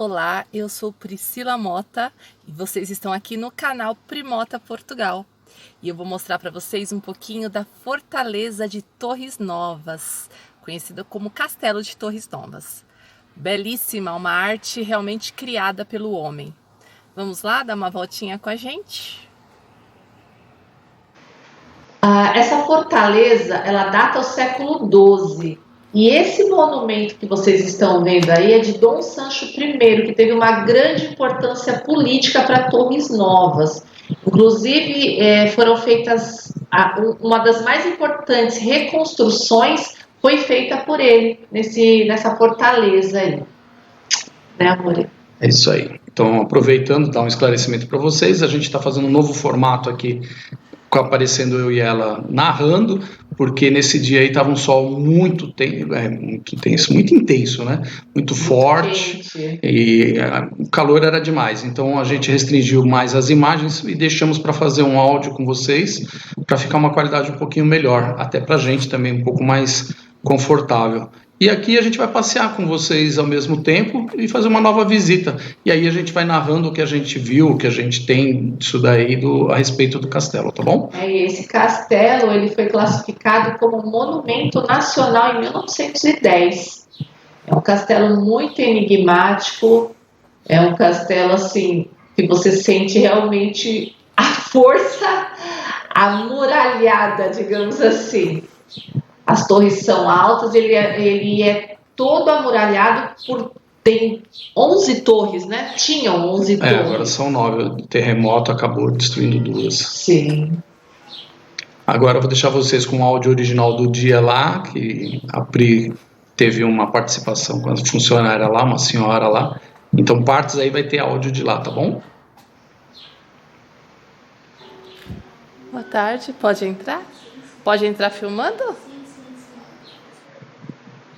Olá, eu sou Priscila Mota e vocês estão aqui no canal Primota Portugal. E eu vou mostrar para vocês um pouquinho da Fortaleza de Torres Novas, conhecida como Castelo de Torres Novas. Belíssima, uma arte realmente criada pelo homem. Vamos lá dar uma voltinha com a gente? Essa fortaleza, ela data do século XII. E esse monumento que vocês estão vendo aí é de Dom Sancho I, que teve uma grande importância política para Torres Novas. Inclusive, foram feitas, uma das mais importantes reconstruções foi feita por ele, nessa fortaleza aí. Né, amor? É isso aí. Então, aproveitando, dar um esclarecimento para vocês, a gente está fazendo um novo formato aqui, aparecendo eu e ela narrando, porque nesse dia aí estava um sol muito intenso, né? Muito forte, quente. E o calor era demais. Então a gente restringiu mais as imagens e deixamos para fazer um áudio com vocês, para ficar uma qualidade um pouquinho melhor, até para a gente também um pouco mais confortável. E aqui a gente vai passear com vocês ao mesmo tempo e fazer uma nova visita. E aí a gente vai narrando o que a gente viu, o que a gente tem disso daí a respeito do castelo, tá bom? Esse castelo ele foi classificado como Monumento Nacional em 1910. É um castelo muito enigmático, é um castelo assim que você sente realmente a força amuralhada, digamos assim. As torres são altas, ele é todo amuralhado tem 11 torres, né? Tinham 11 torres. Agora são 9. O terremoto acabou destruindo 2. Sim. Agora eu vou deixar vocês com o áudio original do dia lá, que a Pri teve uma participação com a funcionária lá, uma senhora lá. Então partes aí vai ter áudio de lá, tá bom? Boa tarde, pode entrar? Pode entrar filmando?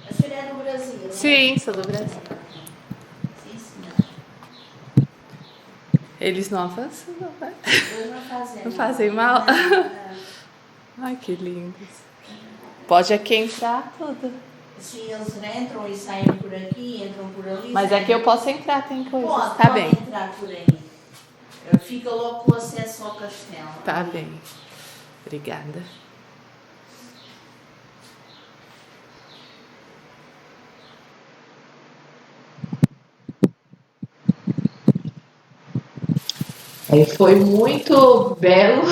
A senhora é do Brasil? Sim, sou do Brasil. Sim, senhora. Eles não avançam, não, né? Eles não fazem. Não fazem mal? Ai, que lindos. Pode aqui entrar tudo. Sim, eles entram e saem por aqui, entram por ali. Mas aqui eu posso entrar, tem coisas. Pode, Tá pode bem. entrar por aí. Fica logo com acesso ao castelo. Tá bem. Obrigada. Aí foi muito belo,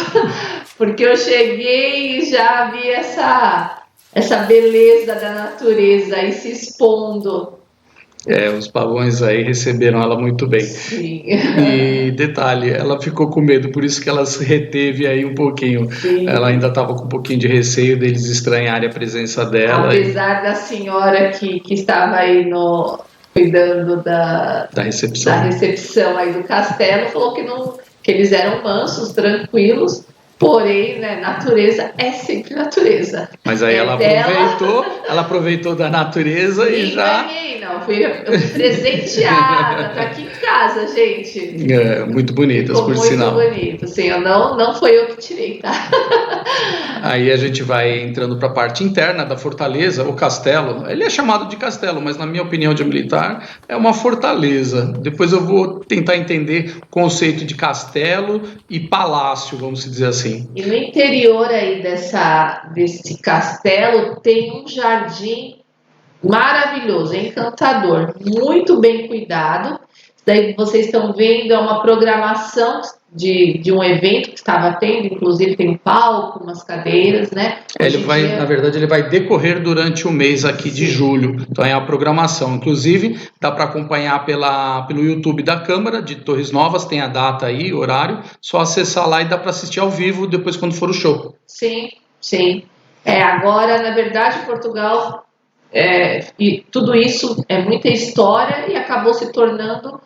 porque eu cheguei e já vi essa beleza da natureza aí se expondo. Os pavões aí receberam ela muito bem. Sim. E detalhe, ela ficou com medo, por isso que ela se reteve aí um pouquinho. Sim. Ela ainda estava com um pouquinho de receio deles estranharem a presença dela. Apesar da senhora que estava aí cuidando da recepção aí do castelo, falou que eles eram mansos, tranquilos, porém, né, natureza é sempre natureza. Mas aí ela aproveitou da natureza e já... Ganhei, não, eu fui presenteada, tô aqui em casa, gente. Muito bonitas, por sinal. Muito bonito, sim, não foi eu que tirei, tá? Aí a gente vai entrando para a parte interna da fortaleza, o castelo. Ele é chamado de castelo, mas na minha opinião de militar é uma fortaleza. Depois eu vou tentar entender o conceito de castelo e palácio, vamos dizer assim. E no interior aí desse castelo tem um jardim maravilhoso, encantador, muito bem cuidado. Daí vocês estão vendo, é uma programação de um evento que estava tendo, inclusive tem um palco, umas cadeiras, né? Na verdade, ele vai decorrer durante o mês aqui de julho. Então é a programação. Inclusive, dá para acompanhar pelo YouTube da Câmara de Torres Novas, tem a data aí, o horário, só acessar lá e dá para assistir ao vivo depois quando for o show. Sim, sim. Agora, na verdade, Portugal, e tudo isso é muita história e acabou se tornando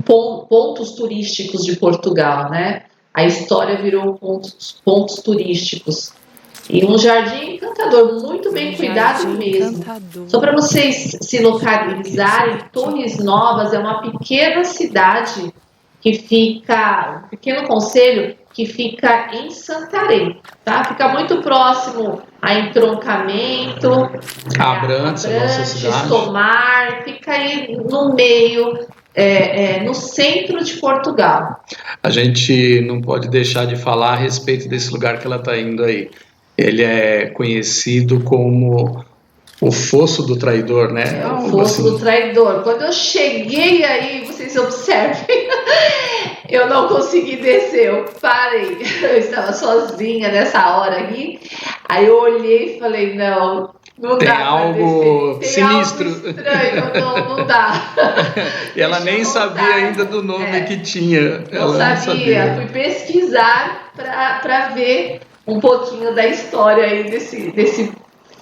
pontos turísticos de Portugal, né? A história virou pontos turísticos. E um jardim encantador, muito bem cuidado mesmo. Só para vocês se localizarem, Torres Novas é uma pequena cidade que fica, um pequeno concelho que fica em Santarém, tá? Fica muito próximo a Entroncamento, Abrantes, nossa cidade. Tomar, fica aí no meio no centro de Portugal. A gente não pode deixar de falar a respeito desse lugar que ela está indo aí. Ele é conhecido como o Fosso do Traidor, né? O Fosso do Traidor. Quando eu cheguei aí, vocês observem, eu não consegui descer, eu parei. Eu estava sozinha nessa hora aqui. Aí eu olhei e falei, não tem dá algo tem sinistro. algo estranho, não dá. E ela nem sabia ainda do nome que tinha. Não sabia. Fui pesquisar para ver um pouquinho da história aí desse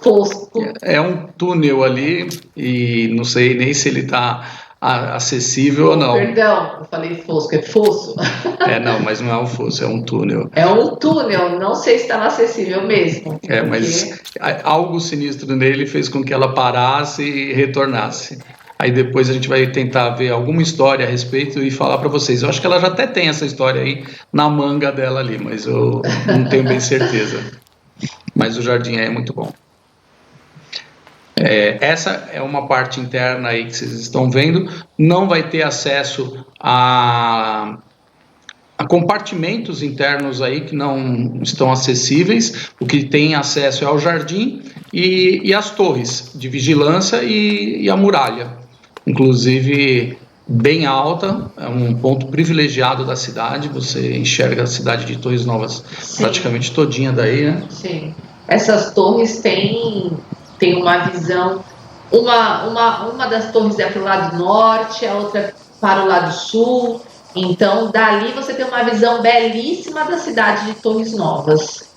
fosso. É um túnel ali e não sei nem se ele está acessível ou não. Perdão, eu falei fosso, é fosso. Não, mas não é um fosso, é um túnel. É um túnel, não sei se estava acessível mesmo. Mas algo sinistro nele fez com que ela parasse e retornasse. Aí depois a gente vai tentar ver alguma história a respeito e falar para vocês. Eu acho que ela já até tem essa história aí na manga dela ali, mas eu não tenho bem certeza. Mas o jardim é muito bom. Essa é uma parte interna aí que vocês estão vendo. Não vai ter acesso a compartimentos internos aí que não estão acessíveis. O que tem acesso é ao jardim e as torres de vigilância e a muralha. Inclusive bem alta, é um ponto privilegiado da cidade. Você enxerga a cidade de Torres Novas praticamente todinha daí, né? Sim. Essas torres têm uma visão. Uma das torres é para o lado norte, a outra para o lado sul. Então, dali você tem uma visão belíssima da cidade de Torres Novas.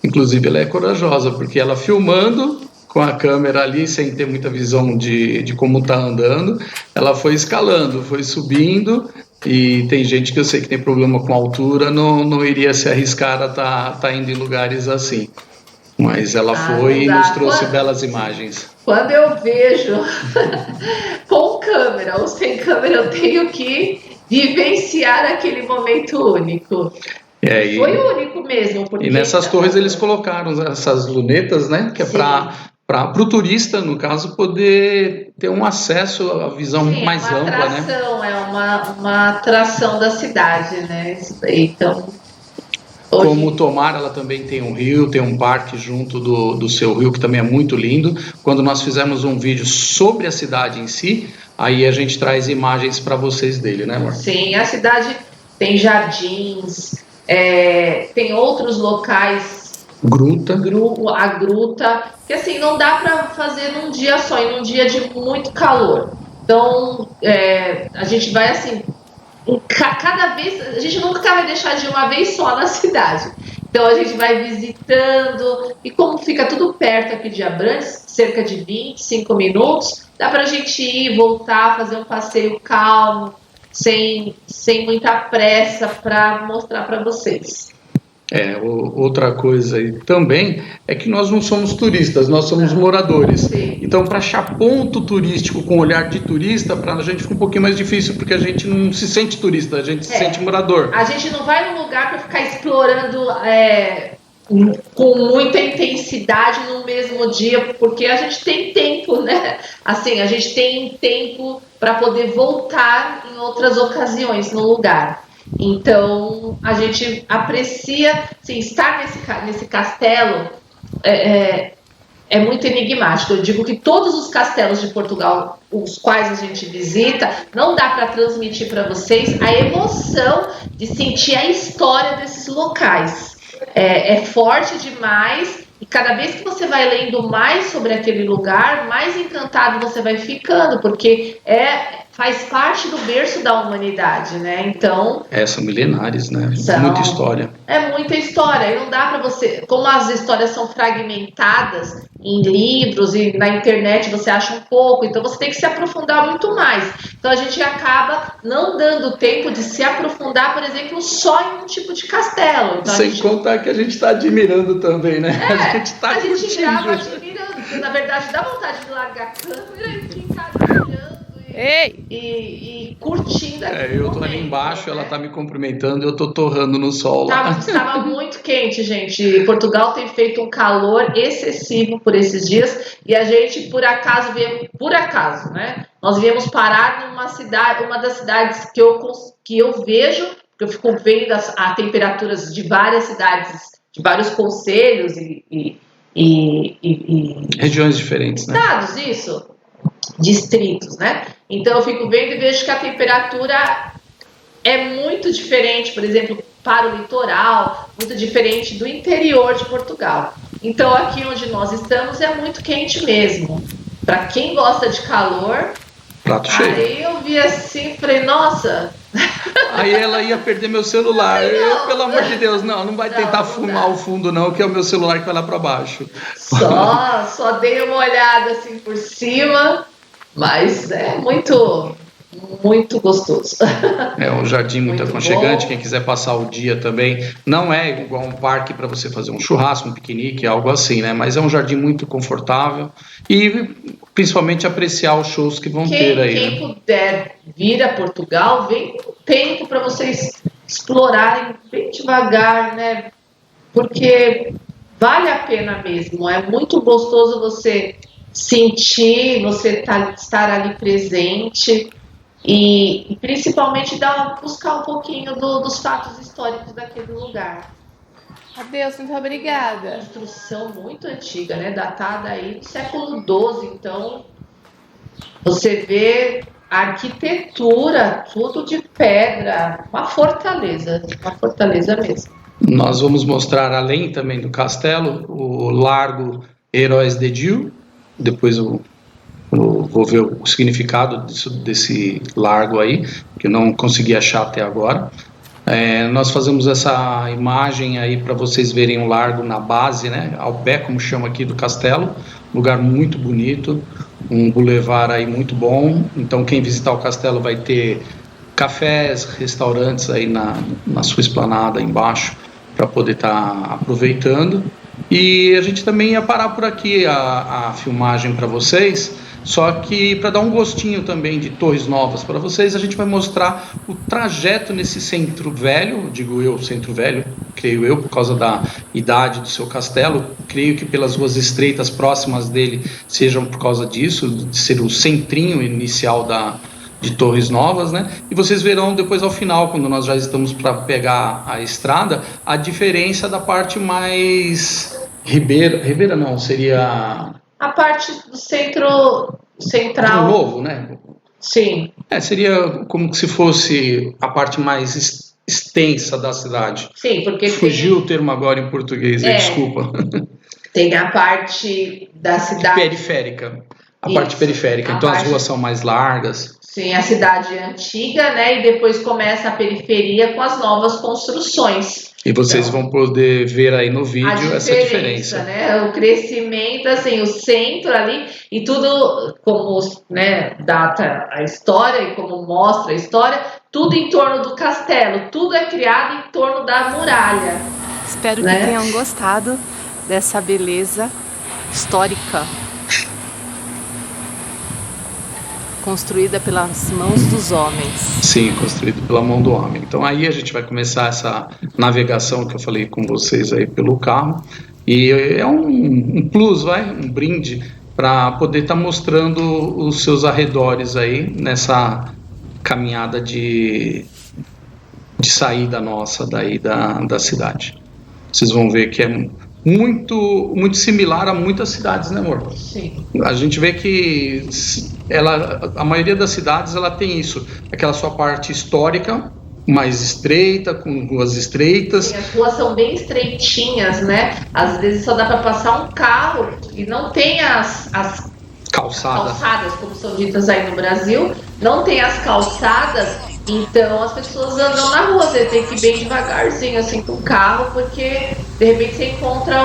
Inclusive, ela é corajosa, porque ela filmando com a câmera ali, sem ter muita visão de como está andando, ela foi escalando, foi subindo, e tem gente que eu sei que tem problema com altura, não iria se arriscar a tá indo em lugares assim. Mas ela foi e nos trouxe belas imagens. Quando eu vejo com câmera ou sem câmera, eu tenho que vivenciar aquele momento único. Foi único mesmo. E nessas torres eles colocaram essas lunetas, né? Que é para o turista, no caso, poder ter um acesso à visão mais ampla, né? É uma atração da cidade, né? Então, como Tomar, ela também tem um rio, tem um parque junto do seu rio, que também é muito lindo. Quando nós fizemos um vídeo sobre a cidade em si, aí a gente traz imagens para vocês dele, né, amor? Sim, a cidade tem jardins, tem outros locais. A gruta, que assim, não dá para fazer num dia só, em um dia de muito calor. Então, a gente vai assim, cada vez, a gente nunca vai deixar de uma vez só na cidade. Então a gente vai visitando, e como fica tudo perto aqui de Abrantes, cerca de 25 minutos, dá pra gente ir, voltar, fazer um passeio calmo, sem muita pressa, para mostrar para vocês. Outra coisa aí também é que nós não somos turistas, nós somos moradores. Sim. Então, para achar ponto turístico com olhar de turista, para a gente fica um pouquinho mais difícil, porque a gente não se sente turista, a gente se sente morador. A gente não vai num lugar para ficar explorando com muita intensidade no mesmo dia, porque a gente tem tempo, né? Assim, a gente tem tempo para poder voltar em outras ocasiões no lugar. Então, a gente aprecia, assim, estar nesse castelo é muito enigmático. Eu digo que todos os castelos de Portugal, os quais a gente visita, não dá para transmitir para vocês a emoção de sentir a história desses locais. É forte demais, e cada vez que você vai lendo mais sobre aquele lugar, mais encantado você vai ficando, porque faz parte do berço da humanidade, né? Então, são milenares, né? Muita história. É muita história, e não dá para você, como as histórias são fragmentadas em livros e na internet você acha um pouco, então você tem que se aprofundar muito mais. Então a gente acaba não dando tempo de se aprofundar, por exemplo, só em um tipo de castelo. Então, sem contar que a gente está admirando também, né? A gente grava admirando, porque na verdade dá vontade de largar a câmera e ficar admirando. Ei! e curtindo aquele Eu tô ali momento, embaixo, né? ela tá me cumprimentando e eu tô torrando no sol lá. Estava muito quente, gente. Portugal tem feito um calor excessivo por esses dias e a gente, por acaso, né? Nós viemos parar numa cidade, uma das cidades que eu vejo, que eu fico vendo as temperaturas de várias cidades, de vários concelhos e Regiões diferentes, né? estados, isso, distritos, né? Então eu fico vendo e vejo que a temperatura é muito diferente, por exemplo, para o litoral, muito diferente do interior de Portugal. Então aqui onde nós estamos é muito quente mesmo. Para quem gosta de calor, Prato cheio. aí eu vi assim, falei, nossa, Aí ela ia perder meu celular. Não. Pelo amor de Deus, não vai tentar Não fumar dá. o fundo não, que é o meu celular que vai lá para baixo. só dei uma olhada assim por cima, mas é muito, muito gostoso. É um jardim muito Muito aconchegante, bom. quem quiser passar o dia também. Não é igual um parque para você fazer um churrasco, um piquenique, algo assim, né? Mas é um jardim muito confortável e principalmente apreciar os shows que vão ter aí. Quem Né? puder vir a Portugal, vem com tempo para vocês explorarem bem devagar, né? Porque vale a pena mesmo. É muito gostoso você sentir, você estar ali presente e principalmente buscar um pouquinho dos fatos históricos daquele lugar. Adeus, muito obrigada. Construção muito antiga, né? Datada aí do século XII. Então, você vê a arquitetura, tudo de pedra, uma fortaleza mesmo. Nós vamos mostrar, além também do castelo, o Largo Heróis de Diu. Depois eu vou ver o significado desse largo aí, que eu não consegui achar até agora. Nós fazemos essa imagem aí para vocês verem o largo na base, né, ao pé, como chama aqui, do castelo. Lugar muito bonito, um bulevar aí muito bom. Então quem visitar o castelo vai ter cafés, restaurantes aí na sua esplanada embaixo para poder estar aproveitando. E a gente também ia parar por aqui a filmagem para vocês, só que para dar um gostinho também de Torres Novas para vocês, a gente vai mostrar o trajeto nesse centro velho, digo eu, centro velho, creio eu, por causa da idade do seu castelo, creio que pelas ruas estreitas próximas dele sejam por causa disso, de ser o centrinho inicial de Torres Novas, né? E vocês verão depois ao final, quando nós já estamos para pegar a estrada, a diferença da parte mais Ribeira não, seria A parte do central. Novo, né? Sim. Seria como se fosse a parte mais extensa da cidade. Sim, porque Fugiu o termo agora em português, desculpa. tem a parte da cidade. Periférica. A Isso, parte periférica. a Então as parte- ruas são mais largas. Sim, a cidade antiga, né? E depois começa a periferia com as novas construções. E vocês Então, vão poder ver aí no vídeo a essa diferença. né? O crescimento, assim, o centro ali e tudo como, né, data a história e como mostra a história, tudo em torno do castelo, tudo é criado em torno da muralha. Espero Né? que tenham gostado dessa beleza histórica construída pelas mãos dos homens. Sim, construído pela mão do homem. Então aí a gente vai começar essa navegação que eu falei com vocês aí pelo carro. E é um plus, um brinde para poder estar mostrando os seus arredores aí nessa caminhada de saída nossa daí da cidade. Vocês vão ver que é muito, muito similar a muitas cidades, né, amor? Sim. A gente vê que a maioria das cidades ela tem isso, aquela sua parte histórica mais estreita, com ruas estreitas. Sim, as ruas são bem estreitinhas, né? Às vezes só dá para passar um carro e não tem as calçadas, como são ditas aí no Brasil, não tem as calçadas, então as pessoas andam na rua, você tem que ir bem devagarzinho assim com o carro, porque de repente você encontra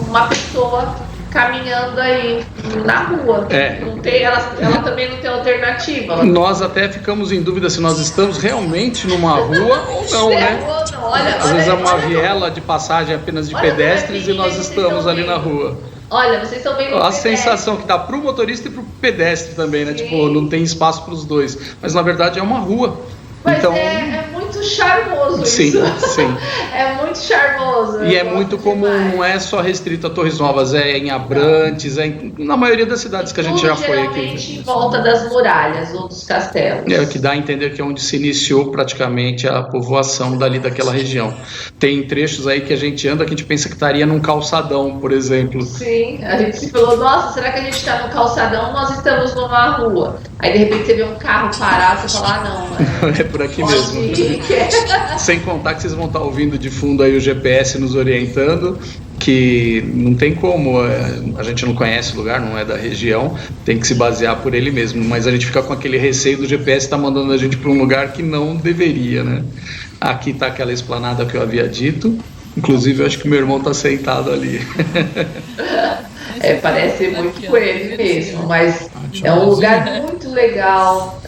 uma pessoa caminhando aí na rua. Não tem, ela também não tem alternativa. Nós até ficamos em dúvida se nós estamos realmente numa rua ou não, né? Olha, Às vezes é uma viela de passagem apenas de pedestres e nós estamos ali na rua. Olha, vocês estão vendo A sensação que dá pro motorista e pro pedestre também, né? Sim. Tipo, não tem espaço para os dois. Mas na verdade é uma rua. Mas Então, é muito charmoso sim, isso. sim. É muito charmoso. E eu é gosto muito comum, demais. não é só restrito a Torres Novas, é em Abrantes, na maioria das cidades que a gente Tudo já foi geralmente aqui. em volta das muralhas ou dos castelos. É o que dá a entender que é onde se iniciou praticamente a povoação dali daquela região. Tem trechos aí que a gente anda que a gente pensa que estaria num calçadão, por exemplo. Sim, a gente se falou, nossa, será que a gente está no calçadão? Nós estamos numa rua. Aí de repente você vê um carro parado, você fala, não, É por aqui pode mesmo. ir, que é. Sem contar que vocês vão estar ouvindo de fundo aí o GPS nos orientando, que não tem como, a gente não conhece o lugar, não é da região, tem que se basear por ele mesmo, mas a gente fica com aquele receio do GPS estar mandando a gente para um lugar que não deveria, né? Aqui está aquela esplanada que eu havia dito, inclusive eu acho que meu irmão está sentado ali. Parece muito com ele mesmo, mas é um lugar muito legal,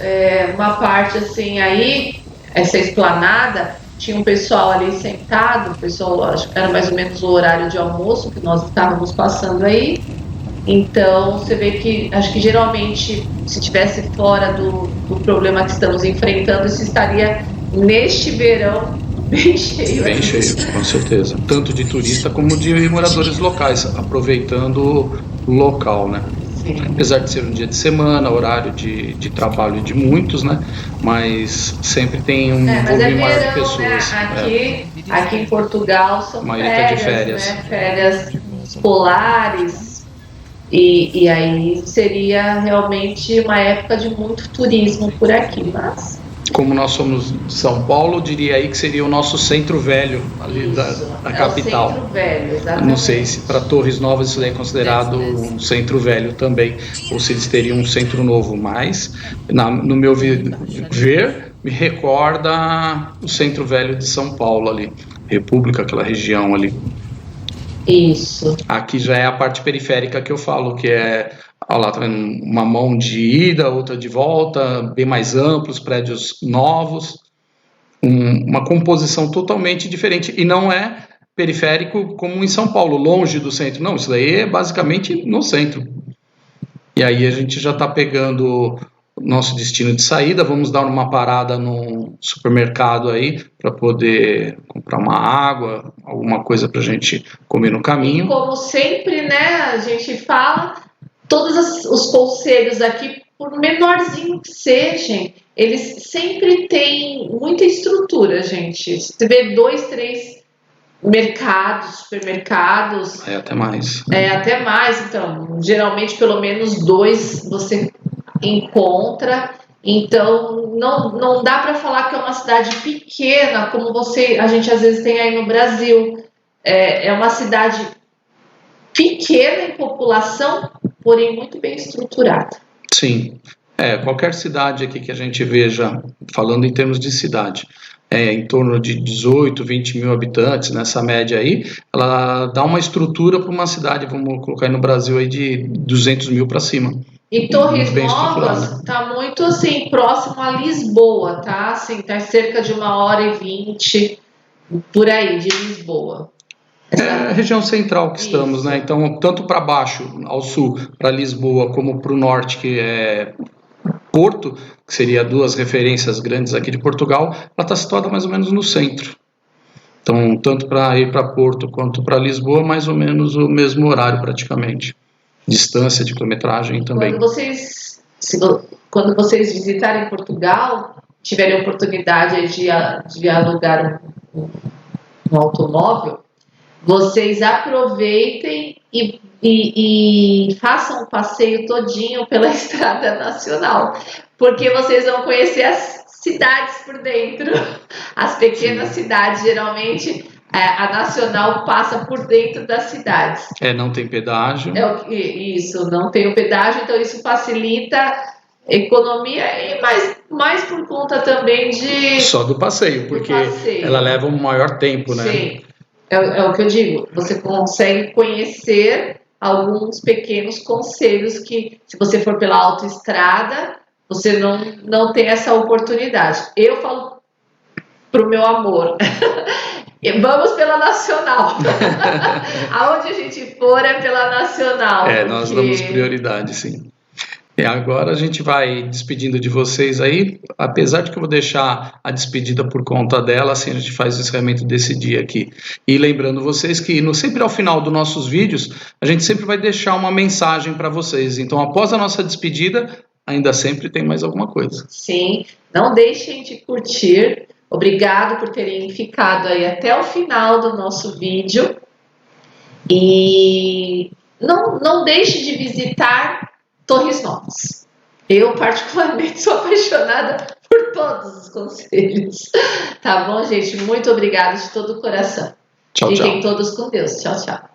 uma parte assim, aí, essa esplanada, tinha um pessoal ali sentado, o pessoal, acho que era mais ou menos o horário de almoço que nós estávamos passando aí, então você vê que, acho que geralmente, se estivesse fora do problema que estamos enfrentando, isso estaria neste verão bem cheio. Bem cheio, com certeza. Tanto de turista como de moradores locais, aproveitando o local, né? Sim. Apesar de ser um dia de semana, horário de trabalho de muitos, né? Mas sempre tem um volume maior de pessoas. Né? Aqui em Portugal são férias, né? Férias escolares, e aí seria realmente uma época de muito turismo por aqui, mas... Como nós somos de São Paulo, eu diria aí que seria o nosso centro velho ali da capital. O centro velho, exatamente. Não sei se para Torres Novas isso daí é considerado um centro velho também, ou se eles teriam um centro novo, mas no meu ver, me recorda o centro velho de São Paulo ali, República, aquela região ali. Isso. Aqui já é a parte periférica que eu falo, que é... Olha lá, tá vendo? Uma mão de ida, outra de volta, bem mais amplos, prédios novos, uma composição totalmente diferente. E não é periférico como em São Paulo, longe do centro. Não, isso daí é basicamente no centro. E aí a gente já está pegando o nosso destino de saída, vamos dar uma parada no supermercado aí, para poder comprar uma água, alguma coisa para a gente comer no caminho. E como sempre, né, a gente fala... Todos os conselhos aqui, por menorzinho que sejam, eles sempre têm muita estrutura, gente. Você vê 2, 3 mercados, supermercados. Até mais. Até mais, então. Geralmente, pelo menos 2 você encontra. Então, não dá para falar que é uma cidade pequena, como a gente às vezes tem aí no Brasil. É uma cidade pequena em população, porém muito bem estruturada. Sim, qualquer cidade aqui que a gente veja, falando em termos de cidade, em torno de 18, 20 mil habitantes, nessa média aí, ela dá uma estrutura para uma cidade, vamos colocar aí no Brasil, aí de 200 mil para cima. E Torres Novas está muito assim, próximo a Lisboa, tá? Assim, tá cerca de 1h20, por aí, de Lisboa. É a região central que estamos, né? Então, tanto para baixo, ao sul, para Lisboa, como para o norte, que é Porto, que seria 2 referências grandes aqui de Portugal, ela está situada mais ou menos no centro. Então, tanto para ir para Porto quanto para Lisboa, mais ou menos o mesmo horário praticamente. Distância de quilometragem também. Quando vocês visitarem Portugal, tiverem a oportunidade de alugar um automóvel, vocês aproveitem e façam um passeio todinho pela Estrada Nacional, porque vocês vão conhecer as cidades por dentro, as pequenas cidades, geralmente a Nacional passa por dentro das cidades. Não tem pedágio. Isso, não tem o pedágio, então isso facilita economia e mais por conta também só do passeio, porque ela leva um maior tempo, né? Sim. É o que eu digo, você consegue conhecer alguns pequenos conselhos que, se você for pela autoestrada, você não tem essa oportunidade. Eu falo pro meu amor, E vamos pela Nacional. Aonde a gente for é pela Nacional. Nós damos prioridade, sim. E agora a gente vai despedindo de vocês aí, apesar de que eu vou deixar a despedida por conta dela, assim a gente faz o encerramento desse dia aqui. E lembrando vocês que sempre ao final dos nossos vídeos, a gente sempre vai deixar uma mensagem para vocês. Então, após a nossa despedida, ainda sempre tem mais alguma coisa. Sim, não deixem de curtir. Obrigado por terem ficado aí até o final do nosso vídeo. E não deixe de visitar Torres Novas. Eu, particularmente, sou apaixonada por todos os conselhos. Tá bom, gente? Muito obrigada de todo o coração. Tchau, Fiquem tchau. todos com Deus. Tchau, tchau.